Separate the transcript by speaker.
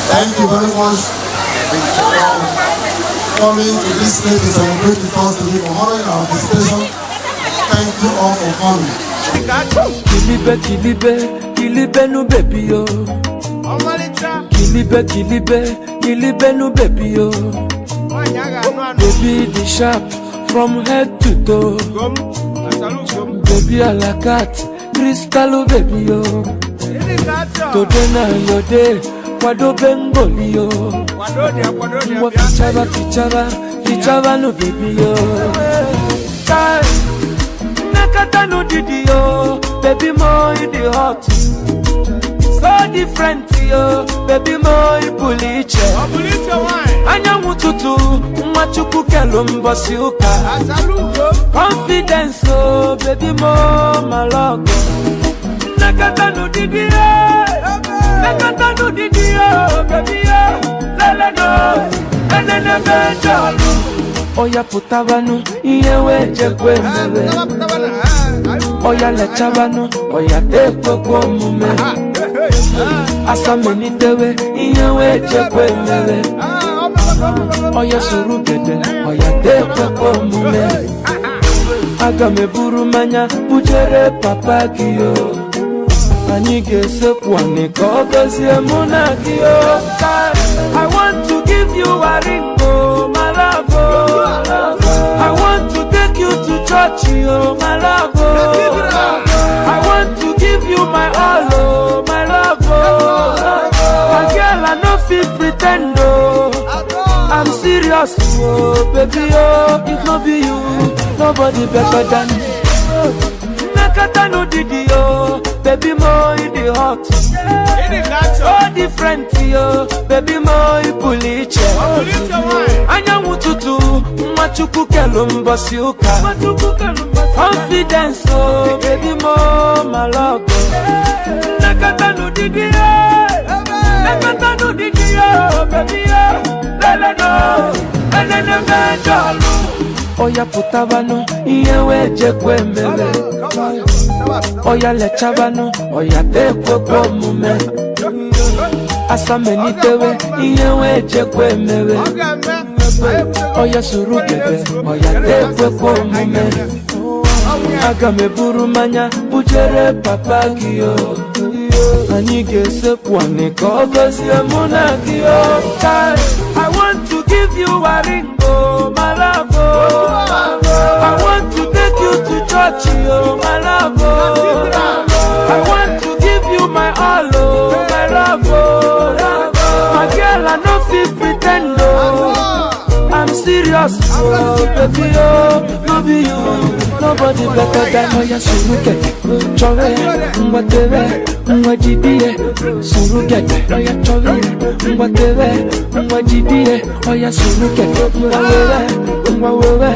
Speaker 1: Thank you very much for coming to this place to celebrate with us today, for honoring our visitation. Thank you all for coming.
Speaker 2: Kilibe no baby yo. Kilibe no baby yo. Baby the sharp from head to toe. Baby a la carte, crystal baby yo. Today na your day, kwado Bengali yo. Mwa fichaba no baby yo. Nakata no didi yo, baby mo in the hot. So different yo, baby mo in puliche. Anya mututu, machuku kelumba siuka. Confidence oh, baby mo malogo. Nakata no didi yo, nakata no didi yo, baby yo. Lele no, enene benjalu. Oya putabanu, iyewe jekwe mwe. Oya lechabanu, oya tekwe kwa mume. Asa menitewe, iyewe jekwe mwe. Oya surugede, oya tekwe kwa mume. Agame buru manya, bujere papa kiyo. Anige sepwane kogozie muna kiyo. I want to give you a ring, oh my love, oh. I want to take you to church, oh my love, oh. I want to give you my all, oh my love, oh. A girl I no fit pretend, oh. I'm serious, oh baby, oh. If not be you, nobody better than me. Nakata no didi, oh. Baby mo in the hot. So different yo, baby mo in puliche. Anya mututu, machuku kelumba siuka. Confidence oh, baby mo malogo. Nakata no didi yo, nakata no didi yo, baby yo. Lele no, enene benjalu. Oya putabanu, iyewe jekwe mele. Oya lechabanu, oya tekwe kwa mume. Asa menitewe, iyewe jekwe mewe. Oya surugede, oya tekwe kwa mume. Agame buru manya, bujere papa kiyo. Anige sepwane kogozie muna kiyo. I want to give you a ring, oh my love, oh. I want to take you to church, oh my love, oh. I want to give you my all, oh my love, oh. My girl I no fit pretend, oh. I'm serious, oh baby, oh. No be you, nobody better than Oya surugede, chore, mwatewe, mwajidie. Surugede, oya chore, mwatewe, mwajidie. Oya surugede, mwawewe.